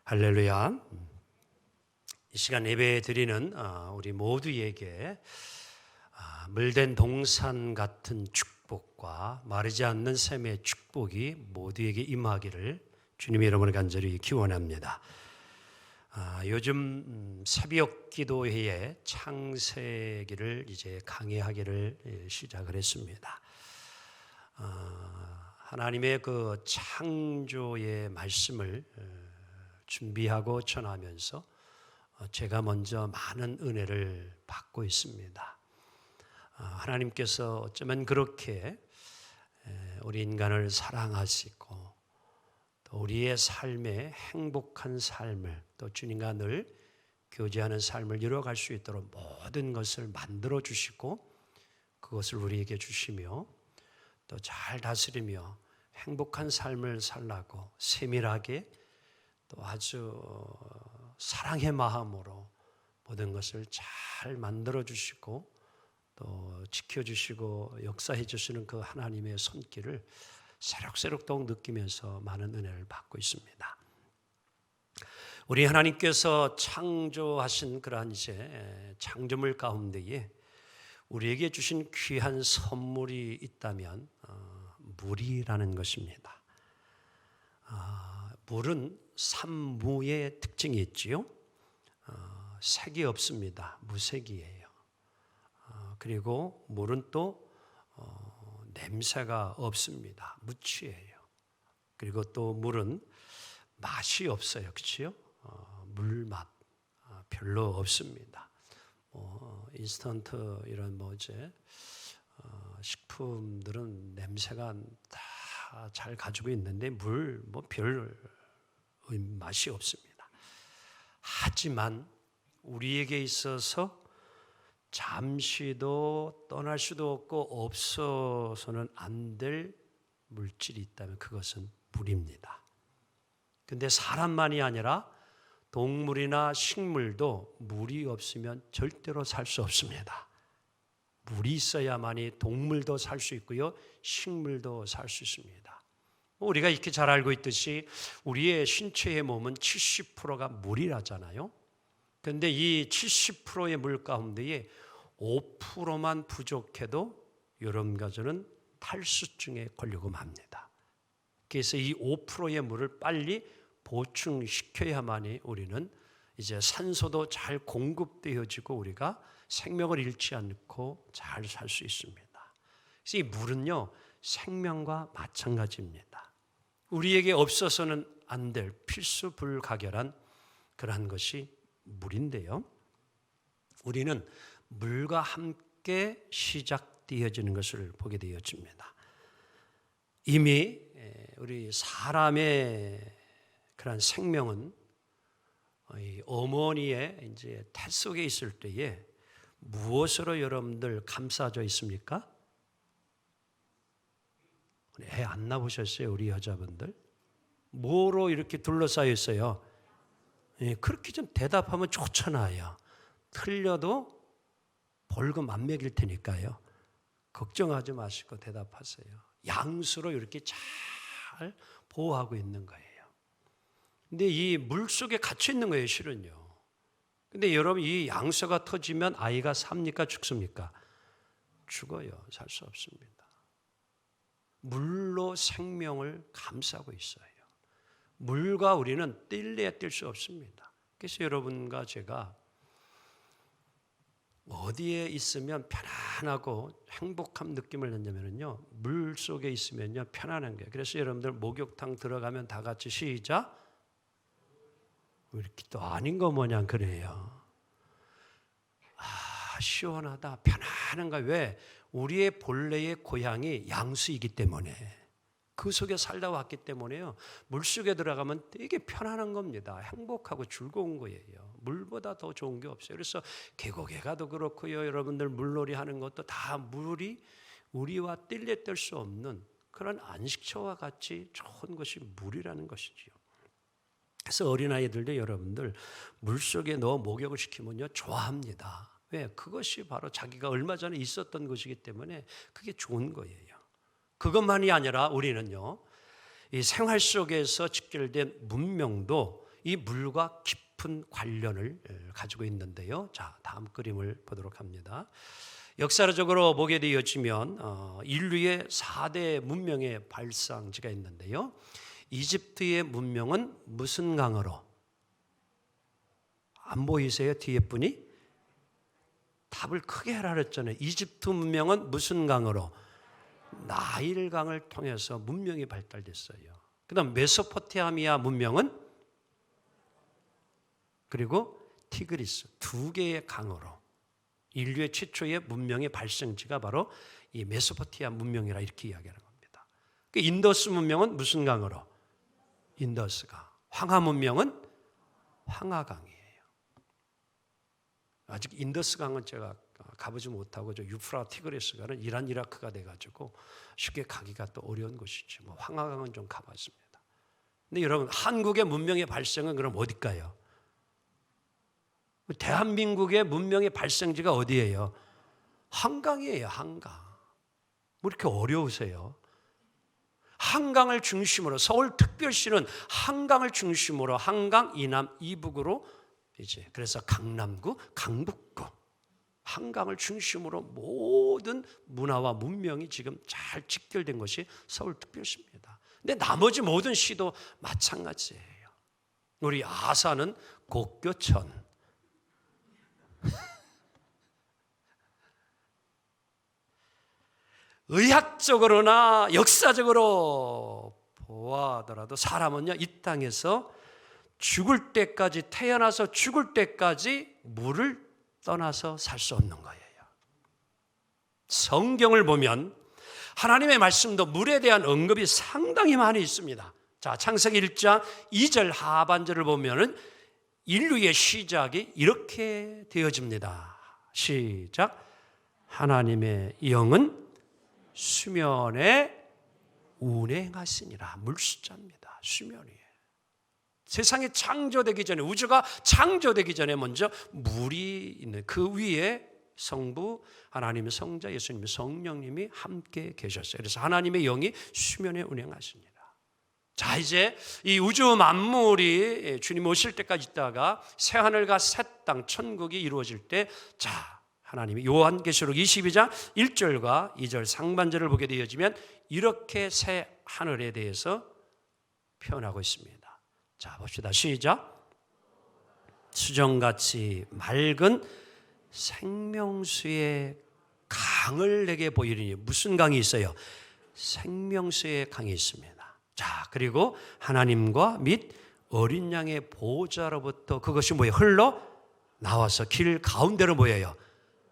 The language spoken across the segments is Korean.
할렐루야. 이 시간 예배 드리는 우리 모두에게 물된 동산 같은 축복과 마르지 않는 샘의 축복이 모두에게 임하기를 주님의 이름으로 간절히 기원합니다. 요즘 새벽 기도회에 창세기를 이제 강의하기를 시작을 했습니다. 하나님의 그 창조의 말씀을 준비하고 전하면서 제가 먼저 많은 은혜를 받고 있습니다. 하나님께서 어쩌면 그렇게 우리 인간을 사랑하시고 또 우리의 삶에 행복한 삶을 또 주님과 늘 교제하는 삶을 이루어갈 수 있도록 모든 것을 만들어 주시고 그것을 우리에게 주시며 또 잘 다스리며 행복한 삶을 살라고 세밀하게 또 아주 사랑의 마음으로 모든 것을 잘 만들어 주시고 또 지켜주시고 역사해 주시는 그 하나님의 손길을 새록새록 더욱 느끼면서 많은 은혜를 받고 있습니다. 우리 하나님께서 창조하신 그러한 이제 창조물 가운데에 우리에게 주신 귀한 선물이 있다면 물이라는 것입니다. 물은 산무의 특징이 있지요. 색이 없습니다. 무색이에요. 그리고 물은 또 냄새가 없습니다. 무취예요. 그리고 또 물은 맛이 없어요. 그렇죠? 물맛 별로 없습니다. 인스턴트 이런 식품들은 냄새가 다 잘 가지고 있는데 물 별 맛이 없습니다. 하지만 우리에게 있어서 잠시도 떠날 수도 없고 없어서는 안 될 물질이 있다면 그것은 물입니다. 근데 사람만이 아니라 동물이나 식물도 물이 없으면 절대로 살 수 없습니다. 물이 있어야만이 동물도 살 수 있고요, 식물도 살 수 있습니다. 우리가 이렇게 잘 알고 있듯이 우리의 신체의 몸은 70%가 물이라잖아요. 그런데 이 70%의 물 가운데에 5%만 부족해도 여러분가저는 탈수증에 걸리고 맙니다. 그래서 이 5%의 물을 빨리 보충시켜야만이 우리는 이제 산소도 잘 공급되어지고 우리가 생명을 잃지 않고 잘 살 수 있습니다. 그래서 이 물은요, 생명과 마찬가지입니다. 우리에게 없어서는 안 될 필수 불가결한 그러한 것이 물인데요. 우리는 물과 함께 시작되어지는 것을 보게 되어집니다. 이미 우리 사람의 그런 생명은 어머니의 이제 태 속에 있을 때에 무엇으로 여러분들 감싸져 있습니까? 애 안 낳으셨어요, 우리 여자분들? 뭐로 이렇게 둘러싸여 있어요? 그렇게 좀 대답하면 좋잖아요. 틀려도 벌금 안 매길 테니까요. 걱정하지 마시고 대답하세요. 양수로 이렇게 잘 보호하고 있는 거예요. 근데 이 물 속에 갇혀 있는 거예요, 실은요. 근데 여러분, 이 양수가 터지면 아이가 삽니까, 죽습니까? 죽어요. 살 수 없습니다. 물로 생명을 감싸고 있어요. 물과 우리는 뗄래야 뗄 수 없습니다. 그래서 여러분과 제가 어디에 있으면 편안하고 행복한 느낌을 내냐면요, 물 속에 있으면요 편안한 거예요. 그래서 여러분들 목욕탕 들어가면 다 같이 시작. 이렇게 또 아닌 거 마냥 그래요. 시원하다, 편안한가. 왜? 우리의 본래의 고향이 양수이기 때문에, 그 속에 살다 왔기 때문에요. 물 속에 들어가면 되게 편안한 겁니다. 행복하고 즐거운 거예요. 물보다 더 좋은 게 없어요. 그래서 계곡에 가도 그렇고요, 여러분들 물놀이 하는 것도 다 물이 우리와 뗄래 뗄 수 없는 그런 안식처와 같이 좋은 것이 물이라는 것이지요. 그래서 어린아이들도 여러분들 물속에 넣어 목욕을 시키면요 좋아합니다. 왜? 그것이 바로 자기가 얼마 전에 있었던 것이기 때문에 그게 좋은 거예요. 그것만이 아니라 우리는요, 이 생활 속에서 직결된 문명도 이 물과 깊은 관련을 가지고 있는데요. 자, 다음 그림을 보도록 합니다. 역사적으로 보게 되어지면 인류의 4대 문명의 발상지가 있는데요. 이집트의 문명은 무슨 강으로? 안 보이세요? 뒤에 분이? 답을 크게 하라 그랬잖아요. 이집트 문명은 무슨 강으로? 나일강을 통해서 문명이 발달됐어요. 그 다음 메소포타미아 문명은? 그리고 티그리스, 2개의 강으로 인류의 최초의 문명의 발생지가 바로 이 메소포타미아 문명이라 이렇게 이야기하는 겁니다. 그 인더스 문명은 무슨 강으로? 인더스강. 황하 문명은 황하강이에요. 아직 인더스강은 제가 가보지 못하고 저 유프라 티그리스강은 이란 이라크가 돼가지고 쉽게 가기가 또 어려운 곳이죠. 뭐 황하강은 좀 가봤습니다. 근데 여러분, 한국의 문명의 발생은 그럼 어딜까요? 대한민국의 문명의 발생지가 어디예요? 한강이에요. 한강. 뭐 이렇게 어려우세요? 한강을 중심으로, 서울특별시는 한강을 중심으로 한강 이남 이북으로 이제 그래서 강남구, 강북구, 한강을 중심으로 모든 문화와 문명이 지금 잘 직결된 것이 서울특별시입니다. 근데 나머지 모든 시도 마찬가지예요. 우리 아산은 곡교천, 의학적으로나 역사적으로 보아하더라도 사람은요, 이 땅에서 죽을 때까지, 태어나서 죽을 때까지 물을 떠나서 살 수 없는 거예요. 성경을 보면 하나님의 말씀도 물에 대한 언급이 상당히 많이 있습니다. 자, 창세기 1장 2절 하반절을 보면은 인류의 시작이 이렇게 되어집니다. 시작. 하나님의 영은 수면에 운행하시니라. 물수자입니다. 수면이에요. 세상이 창조되기 전에, 우주가 창조되기 전에 먼저 물이 있는 그 위에 성부, 하나님의 성자, 예수님의 성령님이 함께 계셨어요. 그래서 하나님의 영이 수면에 운행하십니다. 자, 이제 이 우주 만물이 주님 오실 때까지 있다가 새하늘과 새 땅, 천국이 이루어질 때, 자, 하나님이 요한계시록 22장 1절과 2절 상반절을 보게 되어지면 이렇게 새 하늘에 대해서 표현하고 있습니다. 자, 봅시다. 시작. 수정같이 맑은 생명수의 강을 내게 보이리니. 무슨 강이 있어요? 생명수의 강이 있습니다. 자, 그리고 하나님과 및 어린 양의 보호자로부터 그것이 뭐예요? 흘러 나와서 길 가운데로 모여요.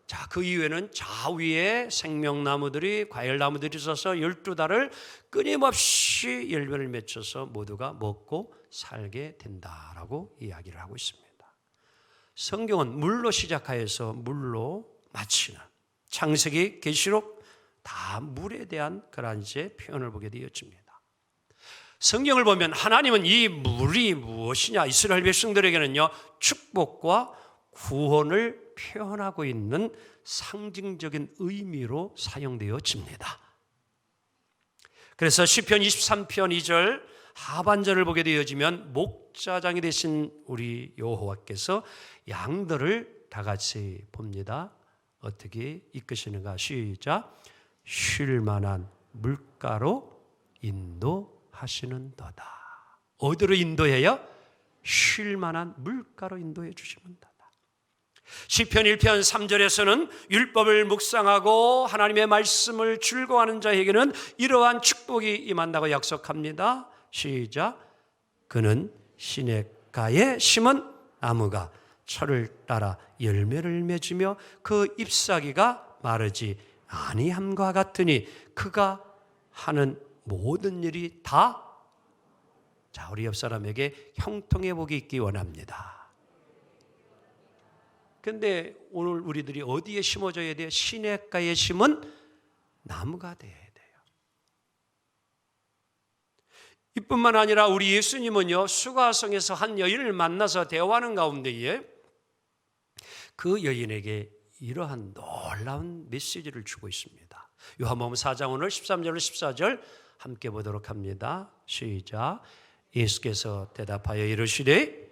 자, 그 이후에는 좌위에 생명나무들이, 과일나무들이 있어서 12달을 끊임없이 열매를 맺혀서 모두가 먹고 살게 된다라고 이야기를 하고 있습니다. 성경은 물로 시작하여서 물로 마치는, 창세기, 계시록 다 물에 대한 그런 이제 표현을 보게 되어집니다. 성경을 보면 하나님은 이 물이 무엇이냐, 이스라엘 백성들에게는요, 축복과 구원을 표현하고 있는 상징적인 의미로 사용되어집니다. 그래서 시편 23편 2절 하반절을 보게 되어지면 목자장이 되신 우리 여호와께서 양들을 다 같이 봅니다. 어떻게 이끄시는가? 시작. 쉴 만한 물가로 인도하시는도다. 어디로 인도해요? 쉴 만한 물가로 인도해 주시는도다. 시편 1편 3절에서는 율법을 묵상하고 하나님의 말씀을 즐거워하는 자에게는 이러한 축복이 임한다고 약속합니다. 시작. 그는 시냇가에 심은 나무가 철을 따라 열매를 맺으며 그 잎사귀가 마르지 아니함과 같으니 그가 하는 모든 일이 다, 자, 우리 옆 사람에게 형통해 복이 있기 원합니다. 그런데 오늘 우리들이 어디에 심어줘야 돼요? 시냇가에 심은 나무가 돼야 돼요. 이뿐만 아니라 우리 예수님은요, 수가성에서 한 여인을 만나서 대화하는 가운데에 그 여인에게 이러한 놀라운 메시지를 주고 있습니다. 요한복음 4장 오늘 13절로 14절 함께 보도록 합니다. 시작. 예수께서 대답하여 이르시되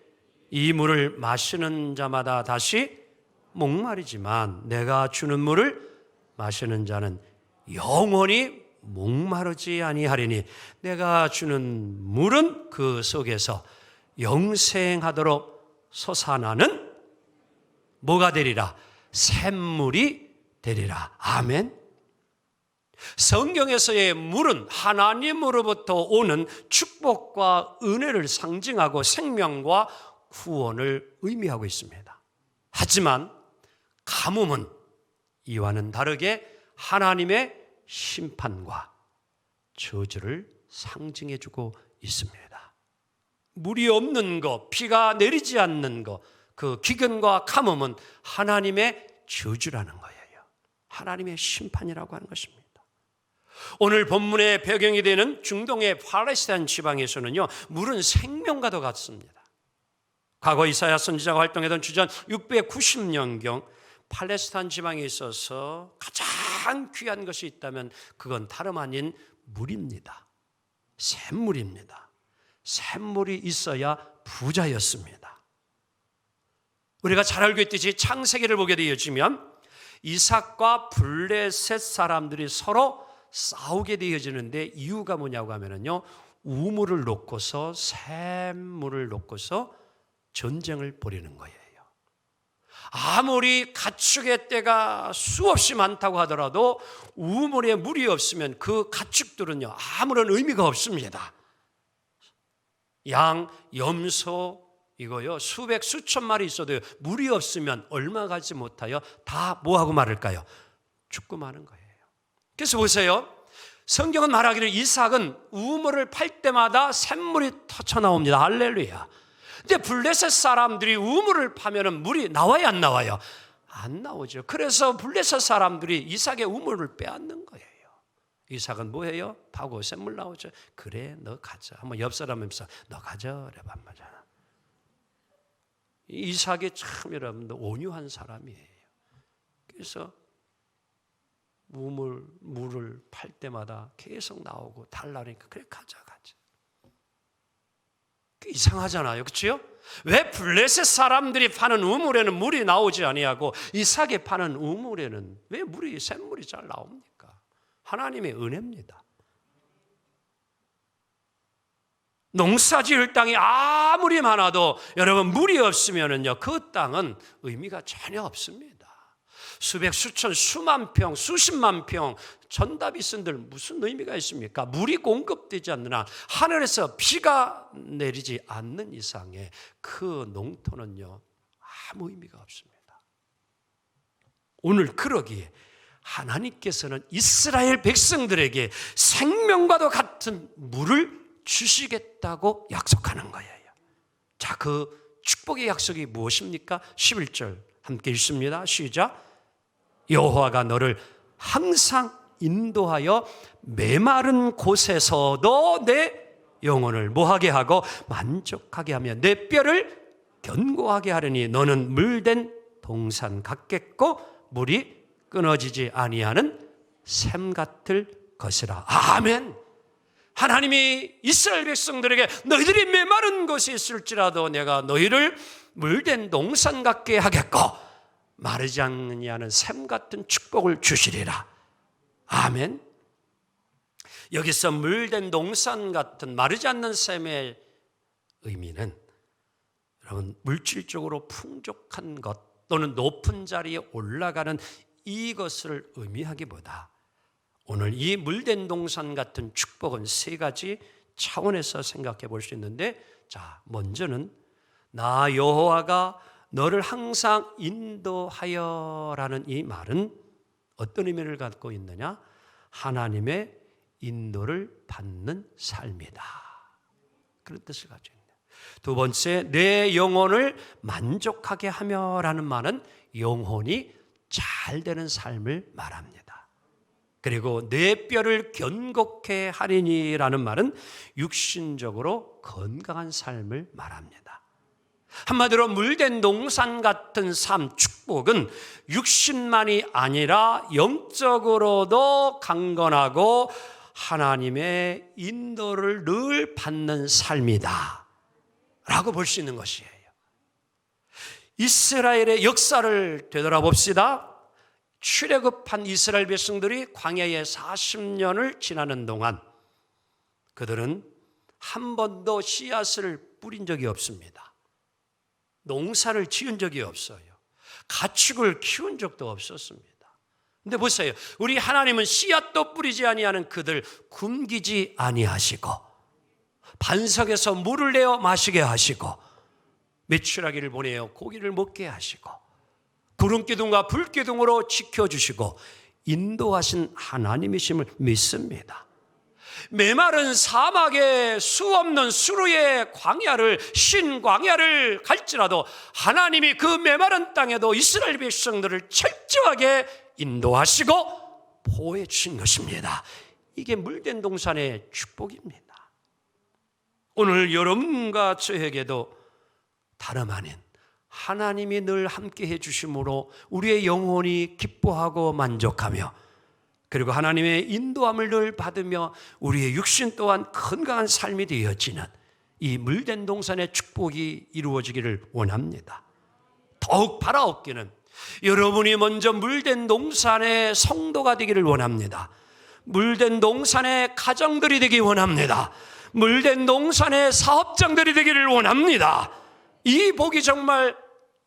이 물을 마시는 자마다 다시 목마르지만 내가 주는 물을 마시는 자는 영원히 목마르지 아니하리니 내가 주는 물은 그 속에서 영생하도록 솟아나는 뭐가 되리라? 샘물이 되리라. 아멘. 성경에서의 물은 하나님으로부터 오는 축복과 은혜를 상징하고 생명과 구원을 의미하고 있습니다. 하지만 가뭄은 이와는 다르게 하나님의 심판과 저주를 상징해주고 있습니다. 물이 없는 것, 비가 내리지 않는 것, 그 기근과 가뭄은 하나님의 저주라는 거예요. 하나님의 심판이라고 하는 것입니다. 오늘 본문의 배경이 되는 중동의 팔레스타인 지방에서는요, 물은 생명과도 같습니다. 과거 이사야 선지자가 활동했던 주전 690년경 팔레스타인 지방에 있어서 가장 귀한 것이 있다면 그건 다름 아닌 물입니다. 샘물입니다. 샘물이 있어야 부자였습니다. 우리가 잘 알고 있듯이 창세기를 보게 되어지면 이삭과 블레셋 사람들이 서로 싸우게 되어지는데 이유가 뭐냐고 하면요, 우물을 놓고서 샘물을 놓고서 전쟁을 벌이는 거예요. 아무리 가축의 떼가 수없이 많다고 하더라도 우물에 물이 없으면 그 가축들은요 아무런 의미가 없습니다. 양, 염소 이거요 수백 수천 마리 있어도 물이 없으면 얼마 가지 못하여 다 뭐하고 말을까요? 죽고 마는 거예요. 그래서 보세요. 성경은 말하기를 이삭은 우물을 팔 때마다 샘물이 터쳐나옵니다. 할렐루야. 근데 블레셋 사람들이 우물을 파면은 물이 나와야 안 나와요? 안 나오죠. 그래서 블레셋 사람들이 이삭의 우물을 빼앗는 거예요. 이삭은 뭐예요? 파고 샘물 나오죠. 그래, 너 가져. 한번 옆 사람에서 너 가져. 그래 반 말이야. 이삭이 참 여러분들 온유한 사람이에요. 그래서 물을 팔 때마다 계속 나오고 달라니까 그래 가자. 이상하잖아요. 그렇죠? 왜 블레셋 사람들이 파는 우물에는 물이 나오지 아니하고 이삭이 파는 우물에는 왜 샘물이 잘 나옵니까? 하나님의 은혜입니다. 농사 지을 땅이 아무리 많아도 여러분 물이 없으면은요 그 땅은 의미가 전혀 없습니다. 수백, 수천, 수만 평, 수십만 평 전답이 쓴들 무슨 의미가 있습니까? 물이 공급되지 않는 한 하늘에서 비가 내리지 않는 이상의 그 농토는요 아무 의미가 없습니다. 오늘 그러기에 하나님께서는 이스라엘 백성들에게 생명과도 같은 물을 주시겠다고 약속하는 거예요. 자, 그 축복의 약속이 무엇입니까? 11절 함께 읽습니다. 시작. 여호와가 너를 항상 인도하여 메마른 곳에서도 내 영혼을 뭐하게 하고 만족하게 하며 내 뼈를 견고하게 하려니 너는 물된 동산 같겠고 물이 끊어지지 아니하는 샘 같을 것이라. 아멘. 하나님이 이스라엘 백성들에게 너희들이 메마른 곳에 있을지라도 내가 너희를 물된 동산 같게 하겠고 마르지 않느냐는 샘 같은 축복을 주시리라. 아멘. 여기서 물된 동산 같은 마르지 않는 샘의 의미는 여러분 물질적으로 풍족한 것 또는 높은 자리에 올라가는 이것을 의미하기보다 오늘 이 물된 동산 같은 축복은 세 가지 차원에서 생각해 볼 수 있는데, 자, 먼저는 나 여호와가 너를 항상 인도하여라는 이 말은 어떤 의미를 갖고 있느냐? 하나님의 인도를 받는 삶이다. 그런 뜻을 가지고 있네요. 두 번째, 내 영혼을 만족하게 하며라는 말은 영혼이 잘 되는 삶을 말합니다. 그리고 내 뼈를 견고케 하리니라는 말은 육신적으로 건강한 삶을 말합니다. 한마디로 물된 동산 같은 삶, 축복은 육신만이 아니라 영적으로도 강건하고 하나님의 인도를 늘 받는 삶이다 라고 볼 수 있는 것이에요. 이스라엘의 역사를 되돌아봅시다. 출애굽한 이스라엘 백성들이 광야에 40년을 지나는 동안 그들은 한 번도 씨앗을 뿌린 적이 없습니다. 농사를 지은 적이 없어요. 가축을 키운 적도 없었습니다. 근데 보세요. 우리 하나님은 씨앗도 뿌리지 아니하는 그들 굶기지 아니하시고 반석에서 물을 내어 마시게 하시고 메추라기를 보내어 고기를 먹게 하시고 구름기둥과 불기둥으로 지켜주시고 인도하신 하나님이심을 믿습니다. 메마른 사막에 수없는 수루의 광야를 신광야를 갈지라도 하나님이 그 메마른 땅에도 이스라엘 백성들을 철저하게 인도하시고 보호해 주신 것입니다. 이게 물된 동산의 축복입니다. 오늘 여러분과 저에게도 다름 아닌 하나님이 늘 함께 해주심으로 우리의 영혼이 기뻐하고 만족하며 그리고 하나님의 인도함을 늘 받으며 우리의 육신 또한 건강한 삶이 되어지는 이 물된 동산의 축복이 이루어지기를 원합니다. 더욱 바라옵기는 여러분이 먼저 물된 동산의 성도가 되기를 원합니다. 물된 동산의 가정들이 되기 원합니다. 물된 동산의 사업장들이 되기를 원합니다. 이 복이 정말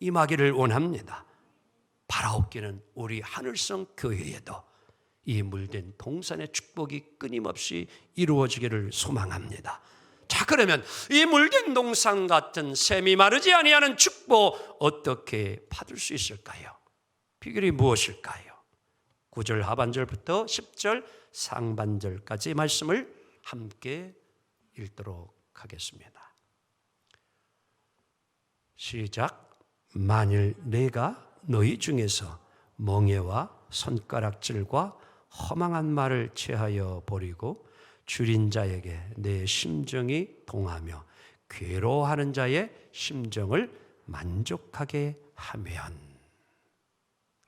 임하기를 원합니다. 바라옵기는 우리 하늘성 교회에도 이 물된 동산의 축복이 끊임없이 이루어지기를 소망합니다. 자, 그러면 이 물된 동산 같은 샘이 마르지 아니하는 축복 어떻게 받을 수 있을까요? 비결이 무엇일까요? 9절 하반절부터 10절 상반절까지 말씀을 함께 읽도록 하겠습니다. 시작. 만일 내가 너희 중에서 멍에와 손가락질과 허망한 말을 취하여 버리고 줄인 자에게 내 심정이 동하며 괴로워하는 자의 심정을 만족하게 하면,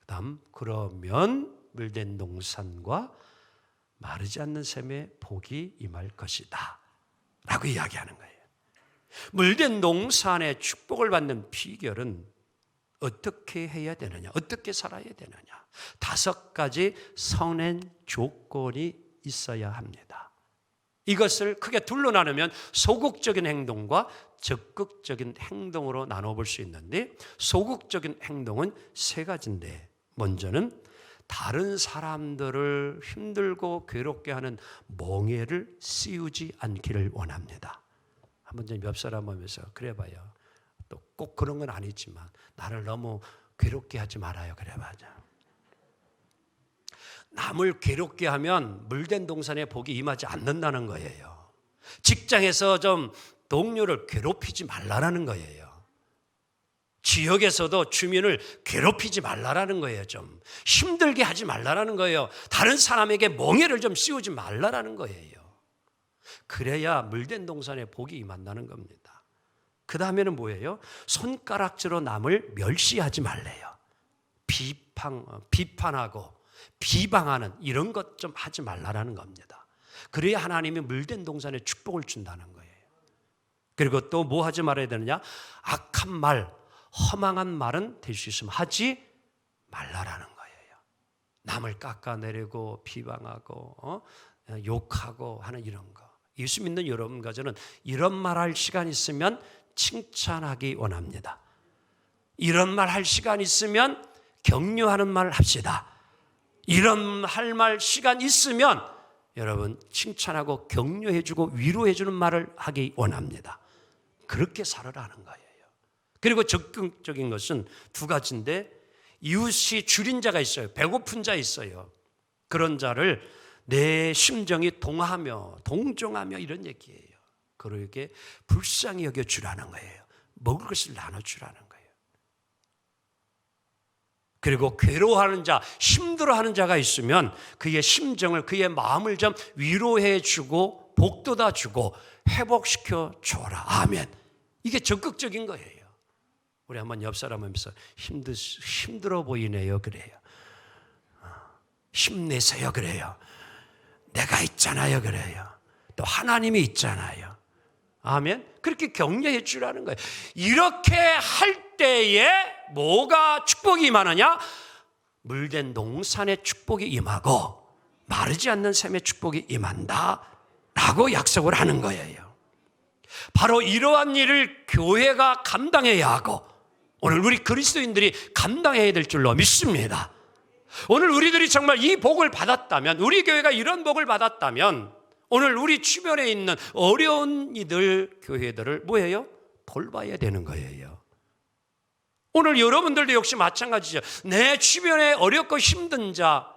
그 다음 그러면 물된 동산과 마르지 않는 샘의 복이 임할 것이다 라고 이야기하는 거예요. 물된 동산의 축복을 받는 비결은 어떻게 해야 되느냐, 어떻게 살아야 되느냐, 5가지 선행 조건이 있어야 합니다. 이것을 크게 둘로 나누면 소극적인 행동과 적극적인 행동으로 나눠볼 수 있는데, 소극적인 행동은 3가지인데, 먼저는 다른 사람들을 힘들고 괴롭게 하는 멍에를 씌우지 않기를 원합니다. 한번 좀 옆 사람 보면서 그래봐요. 또 꼭 그런 건 아니지만 나를 너무 괴롭게 하지 말아요. 그래봐요. 남을 괴롭게 하면 물된 동산에 복이 임하지 않는다는 거예요. 직장에서 좀 동료를 괴롭히지 말라라는 거예요. 지역에서도 주민을 괴롭히지 말라라는 거예요. 좀 힘들게 하지 말라라는 거예요. 다른 사람에게 멍에를 좀 씌우지 말라라는 거예요. 그래야 물된 동산에 복이 임한다는 겁니다. 그 다음에는 뭐예요? 손가락질로 남을 멸시하지 말래요. 비판하고 비방하는 이런 것 좀 하지 말라라는 겁니다. 그래야 하나님이 물된 동산에 축복을 준다는 거예요. 그리고 또 뭐 하지 말아야 되느냐? 악한 말, 허망한 말은 될 수 있으면 하지 말라라는 거예요. 남을 깎아내리고 비방하고 욕하고 하는 이런 거. 예수 믿는 여러분과 저는 이런 말 할 시간 있으면 칭찬하기 원합니다. 이런 말 할 시간 있으면 격려하는 말 합시다. 이런 할 말 시간 있으면 여러분 칭찬하고 격려해주고 위로해주는 말을 하기 원합니다. 그렇게 살아라는 거예요. 그리고 적극적인 것은 2가지인데, 이웃이 줄인 자가 있어요. 배고픈 자 있어요. 그런 자를 내 심정이 동하며 동정하며 이런 얘기예요. 그러게 불쌍히 여겨주라는 거예요. 먹을 것을 나눠주라는 거예요. 그리고 괴로워하는 자, 힘들어하는 자가 있으면 그의 심정을, 그의 마음을 좀 위로해주고 복돋아주고 회복시켜 줘라. 아멘. 이게 적극적인 거예요. 우리 한번 옆 사람 하면서 힘들어 보이네요. 그래요. 힘내세요. 그래요. 내가 있잖아요. 그래요. 또 하나님이 있잖아요. 아멘. 그렇게 격려해 주라는 거예요. 이렇게 할 때에 뭐가 축복이 임하느냐? 물된 농산의 축복이 임하고 마르지 않는 샘의 축복이 임한다 라고 약속을 하는 거예요. 바로 이러한 일을 교회가 감당해야 하고 오늘 우리 그리스도인들이 감당해야 될 줄로 믿습니다. 오늘 우리들이 정말 이 복을 받았다면, 우리 교회가 이런 복을 받았다면 오늘 우리 주변에 있는 어려운 이들 교회들을 뭐예요? 돌봐야 되는 거예요. 오늘 여러분들도 역시 마찬가지죠. 내 주변에 어렵고 힘든 자,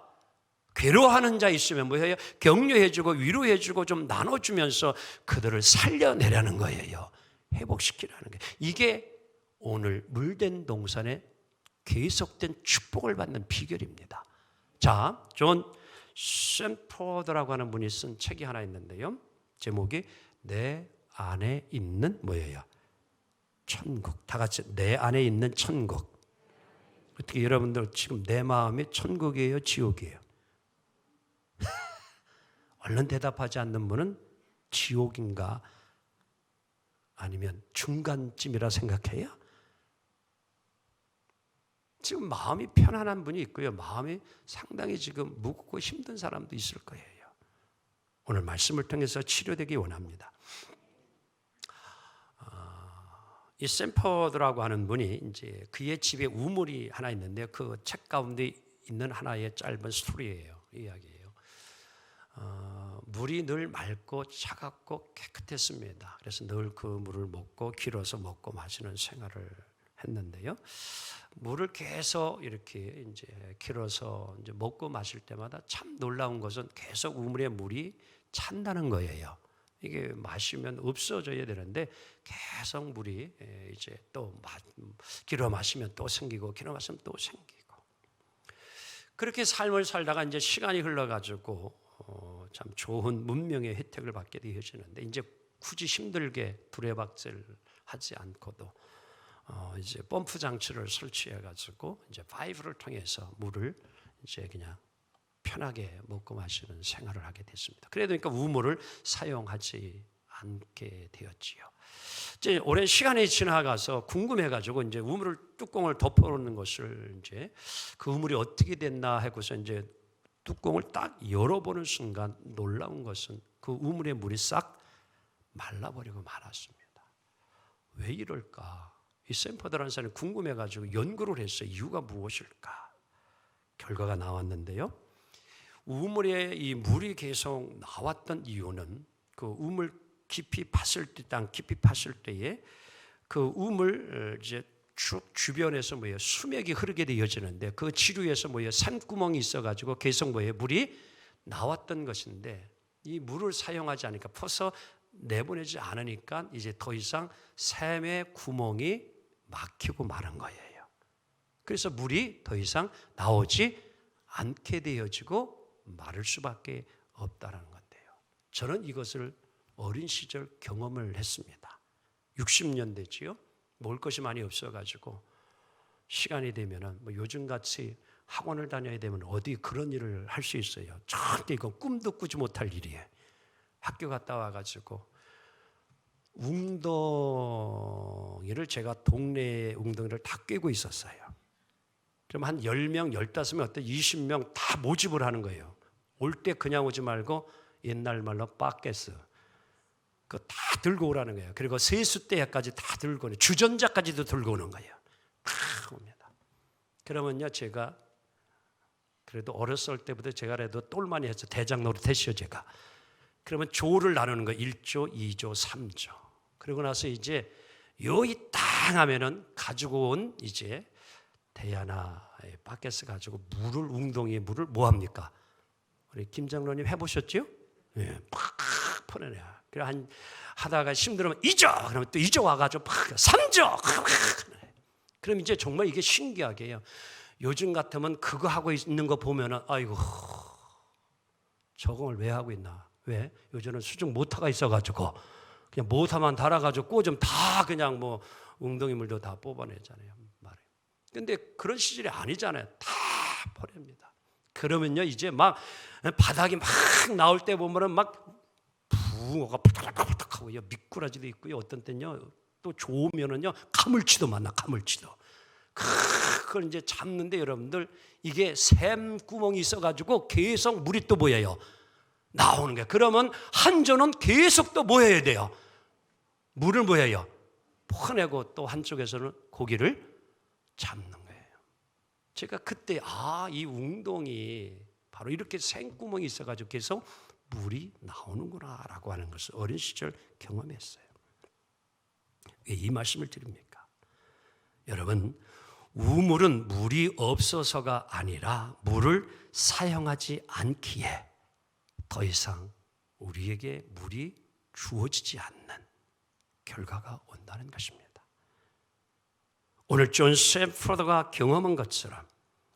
괴로워하는 자 있으면 뭐예요? 격려해주고 위로해주고 좀 나눠주면서 그들을 살려내라는 거예요. 회복시키라는 거예요. 이게 오늘 물된 동산의 계속된 축복을 받는 비결입니다. 자, 존 샘포드라고 하는 분이 쓴 책이 하나 있는데요. 제목이 내 안에 있는 뭐예요? 천국. 다 같이 내 안에 있는 천국. 어떻게 여러분들 지금 내 마음이 천국이에요? 지옥이에요? 얼른 대답하지 않는 분은 지옥인가 아니면 중간쯤이라 생각해요? 지금 마음이 편안한 분이 있고요. 마음이 상당히 지금 무겁고 힘든 사람도 있을 거예요. 오늘 말씀을 통해서 치료되기 원합니다. 이 샘퍼드라고 하는 분이 이제 그의 집에 우물이 하나 있는데 그 책 가운데 있는 하나의 짧은 스토리예요. 이야기예요. 물이 늘 맑고 차갑고 깨끗했습니다. 그래서 늘 그 물을 먹고 길어서 먹고 마시는 생활을 했는데요. 물을 계속 이렇게 이제 길어서 이제 먹고 마실 때마다 참 놀라운 것은 계속 우물에 물이 찬다는 거예요. 이게 마시면 없어져야 되는데 계속 물이 이제 또 길어 마시면 또 생기고 길어 마시면 또 생기고 그렇게 삶을 살다가 이제 시간이 흘러가지고 참 좋은 문명의 혜택을 받게 되어지는데 이제 굳이 힘들게 두레박질 하지 않고도 이제 펌프 장치를 설치해 가지고 이제 파이프를 통해서 물을 이제 그냥 편하게 먹고 마시는 생활을 하게 됐습니다. 그러니까 우물을 사용하지 않게 되었지요. 이제 오랜 시간이 지나가서 궁금해가지고 이제 우물을 뚜껑을 덮어놓는 것을 이제 그 우물이 어떻게 됐나 하고서 이제 뚜껑을 딱 열어보는 순간 놀라운 것은 그 우물의 물이 싹 말라버리고 말았습니다. 왜 이럴까? 이 샘퍼드라는 사람이 궁금해가지고 연구를 했어요. 이유가 무엇일까? 결과가 나왔는데요. 우물에 이 물이 계속 나왔던 이유는 그 우물 깊이 팠을 때, 땅 깊이 팠을 때에 그 우물 이제 쭉 주변에서 뭐예요? 수맥이 흐르게 되어지는데 그 지류에서 뭐예요? 산구멍이 있어가지고 계속 뭐예요? 물이 나왔던 것인데 이 물을 사용하지 않으니까 퍼서 내보내지 않으니까 이제 더 이상 샘의 구멍이 막히고 마른 거예요. 그래서 물이 더 이상 나오지 않게 되어지고 마를 수밖에 없다는 건데요. 저는 이것을 어린 시절 경험을 했습니다. 60년대지요. 먹을 것이 많이 없어가지고 시간이 되면은 뭐 요즘같이 학원을 다녀야 되면 어디 그런 일을 할 수 있어요. 절대 이건 꿈도 꾸지 못할 일이에요. 학교 갔다 와가지고 웅덩이를 제가 동네 웅덩이를 다 꿰고 있었어요. 그럼 한 10명, 15명, 어때 20명 다 모집을 하는 거예요. 올 때 그냥 오지 말고 옛날 말로 빠켓스 그거 다 들고 오라는 거예요. 그리고 세숫대야까지 다 들고 오는 주전자까지도 들고 오는 거예요. 다 옵니다. 그러면요 제가 그래도 어렸을 때부터 제가 그래도 똘마니 해서 대장 노릇했어요 제가. 그러면 조를 나누는 거 1조, 2조, 3조. 그러고 나서 이제 여기 땅 하면은 가지고 온 이제 대야나의 바켓스 가지고 물을 웅덩이에 물을 뭐 합니까? 우리 김장로님 해보셨죠? 예, 팍 퍼내려. 그래 한 하다가 힘들면 2조 그러면 또 2조 와가지고 팍 3조. 그럼 이제 정말 이게 신기하게 해요. 요즘 같으면 그거 하고 있는 거 보면은 아이고 저걸 왜 하고 있나? 왜? 요즘은 수중 모터가 있어가지고 그냥 모터만 달아가지고 꽂으면 다 그냥 뭐 웅덩이 물도 다 뽑아내잖아요. 근데 그런 시절이 아니잖아요. 다 버립니다. 그러면요 이제 막 바닥이 막 나올 때 보면은 막 붕어가 푸닥푸닥하고요 미꾸라지도 있고요 어떤 때는요 또 좋으면은요 가물치도 만나, 가물치도. 그걸 이제 잡는데 여러분들 이게 샘구멍이 있어가지고 계속 물이 또 뭐예요? 나오는 거예요. 그러면 한조는 계속 또 뭐 해야 돼요? 물을 뭐 해요? 퍼내고 또 한쪽에서는 고기를 잡는 거예요. 제가 그때 이 웅동이 바로 이렇게 생구멍이 있어가지고 계속 물이 나오는구나 라고 하는 것을 어린 시절 경험했어요. 왜 이 말씀을 드립니까? 여러분, 우물은 물이 없어서가 아니라 물을 사용하지 않기에 더 이상 우리에게 물이 주어지지 않는 결과가 온다는 것입니다. 오늘 존 샘포드가 경험한 것처럼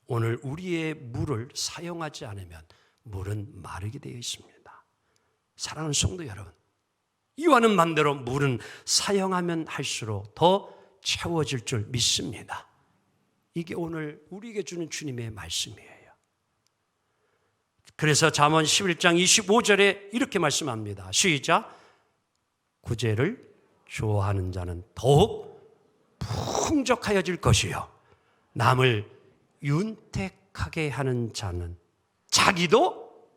오늘 우리의 물을 사용하지 않으면 물은 마르게 되어 있습니다. 사랑하는 성도 여러분, 이와는 반대로 물은 사용하면 할수록 더 채워질 줄 믿습니다. 이게 오늘 우리에게 주는 주님의 말씀이에요. 그래서 잠언 11장 25절에 이렇게 말씀합니다. 시작. 구제를 좋아하는 자는 더욱 풍족하여질 것이요 남을 윤택하게 하는 자는 자기도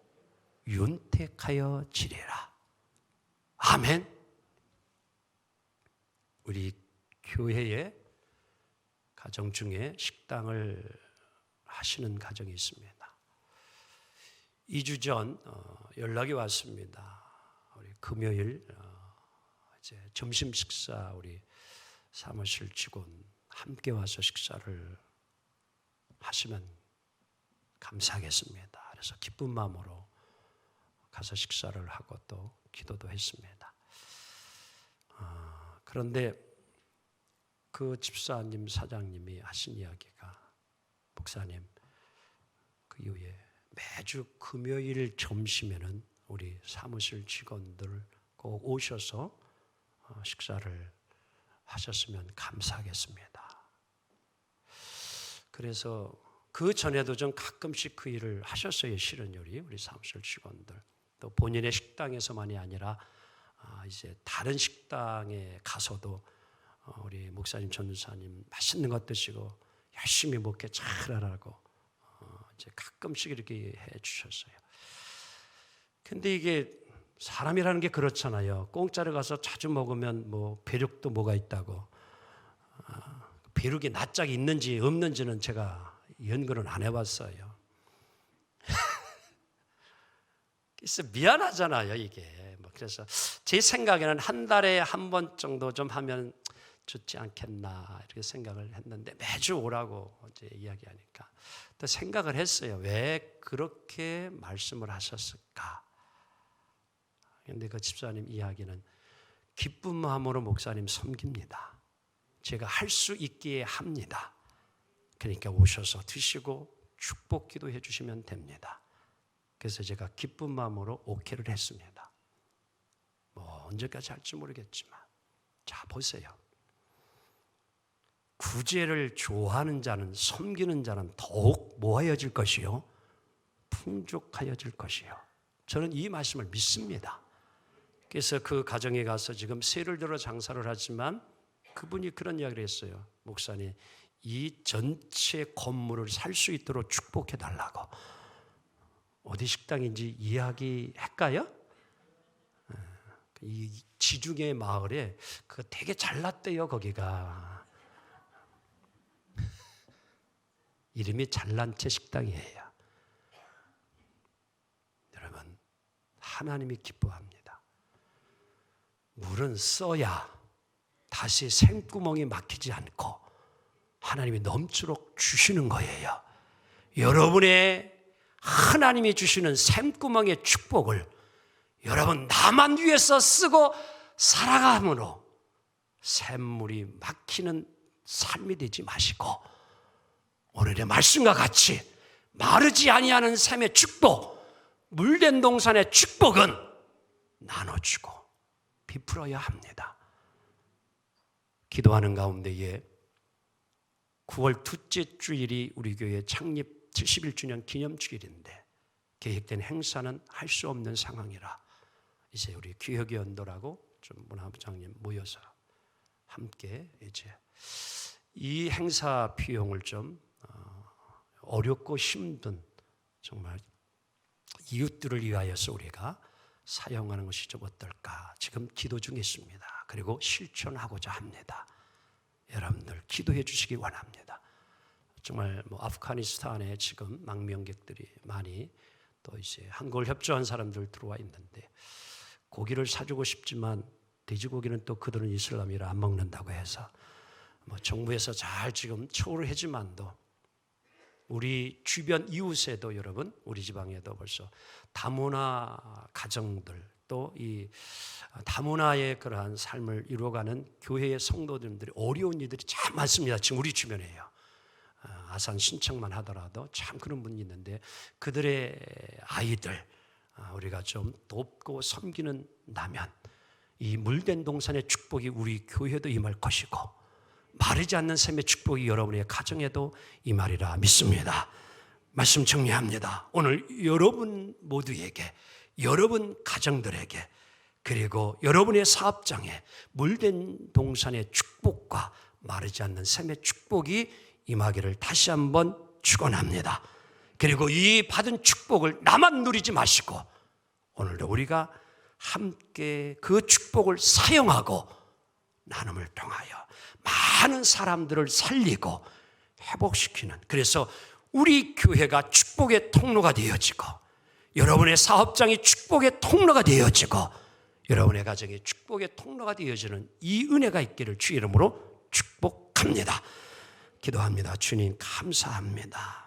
윤택하여 지리라. 아멘. 우리 교회에 가정 중에 식당을 하시는 가정이 있습니다. 2주 전 연락이 왔습니다. 우리 금요일 이제 점심 식사 우리 사무실 직원 함께 와서 식사를 하시면 감사하겠습니다. 그래서 기쁜 마음으로 가서 식사를 하고 또 기도도 했습니다. 그런데 그 집사님 사장님이 하신 이야기가 목사님 그 이후에 매주 금요일 점심에는 우리 사무실 직원들 꼭 오셔서 식사를 하셨으면 감사하겠습니다. 그래서 그 전에도 좀 가끔씩 그 일을 하셨어요. 실은 우리 사무실 직원들. 또 본인의 식당에서만이 아니라 이제 다른 식당에 가서도 우리 목사님, 전도사님 맛있는 것 드시고 열심히 목회 잘하라고 이제 가끔씩 이렇게 해 주셨어요. 근데 이게 사람이라는 게 그렇잖아요. 공짜로 가서 자주 먹으면 뭐 배륙도 뭐가 있다고. 배륙이 낯짝이 있는지 없는지는 제가 연구는 안 해봤어요. 그래서 미안하잖아요, 이게. 그래서 제 생각에는 한 달에 한 번 정도 좀 하면 좋지 않겠나 이렇게 생각을 했는데 매주 오라고 이제 이야기하니까 또 생각을 했어요. 왜 그렇게 말씀을 하셨을까? 그런데 그 집사님 이야기는 기쁜 마음으로 목사님 섬깁니다. 제가 할 수 있기에 합니다. 그러니까 오셔서 드시고 축복 기도해 주시면 됩니다. 그래서 제가 기쁜 마음으로 오케이를 했습니다. 뭐 언제까지 할지 모르겠지만 자 보세요. 구제를 좋아하는 자는 섬기는 자는 더욱 뭐하여질 것이요? 풍족하여질 것이요. 저는 이 말씀을 믿습니다. 그래서 그 가정에 가서 지금 세를 들어 장사를 하지만 그분이 그런 이야기를 했어요. 목사님, 이 전체 건물을 살 수 있도록 축복해 달라고. 어디 식당인지 이야기할까요? 이 지중해 마을에 그 되게 잘났대요, 거기가. 이름이 잘난채 식당이에요. 여러분, 하나님이 기뻐합니다. 물은 써야 다시 생구멍이 막히지 않고 하나님이 넘치도록 주시는 거예요. 여러분의 하나님이 주시는 샘구멍의 축복을 여러분 나만 위해서 쓰고 살아감으로 샘물이 막히는 삶이 되지 마시고 오늘의 말씀과 같이 마르지 아니하는 샘의 축복, 물된 동산의 축복은 나눠주고 베풀어야 합니다. 기도하는 가운데에 9월 둘째 주일이 우리 교회 창립 71주년 기념주일인데 계획된 행사는 할 수 없는 상황이라 이제 우리 기획위원들하고 좀 문화부장님 모여서 함께 이제 이 행사 비용을 좀 어렵고 힘든 정말 이웃들을 위하여서 우리가 사용하는 것이 좀 어떨까 지금 기도 중에 있습니다. 그리고 실천하고자 합니다. 여러분들 기도해 주시기 원합니다. 정말 아프가니스탄에 지금 망명객들이 많이 또 이제 한국을 협조한 사람들 들어와 있는데 고기를 사주고 싶지만 돼지고기는 또 그들은 이슬람이라 안 먹는다고 해서 정부에서 잘 지금 처우를 하지만도 우리 주변 이웃에도 여러분 우리 지방에도 벌써 다문화 가정들 또 이 다문화의 그러한 삶을 이루어가는 교회의 성도들이 어려운 이들이 참 많습니다. 지금 우리 주변에요. 아산 신청만 하더라도 참 그런 분이 있는데 그들의 아이들 우리가 좀 돕고 섬기는다면 이 물된 동산의 축복이 우리 교회도 임할 것이고 마르지 않는 샘의 축복이 여러분의 가정에도 임하리라 믿습니다. 말씀 정리합니다. 오늘 여러분 모두에게 여러분 가정들에게 그리고 여러분의 사업장에 물된 동산의 축복과 마르지 않는 샘의 축복이 임하기를 다시 한번 축원합니다. 그리고 이 받은 축복을 나만 누리지 마시고 오늘도 우리가 함께 그 축복을 사용하고 나눔을 통하여 많은 사람들을 살리고 회복시키는 그래서 우리 교회가 축복의 통로가 되어지고 여러분의 사업장이 축복의 통로가 되어지고 여러분의 가정이 축복의 통로가 되어지는 이 은혜가 있기를 주 이름으로 축복합니다. 기도합니다. 주님 감사합니다.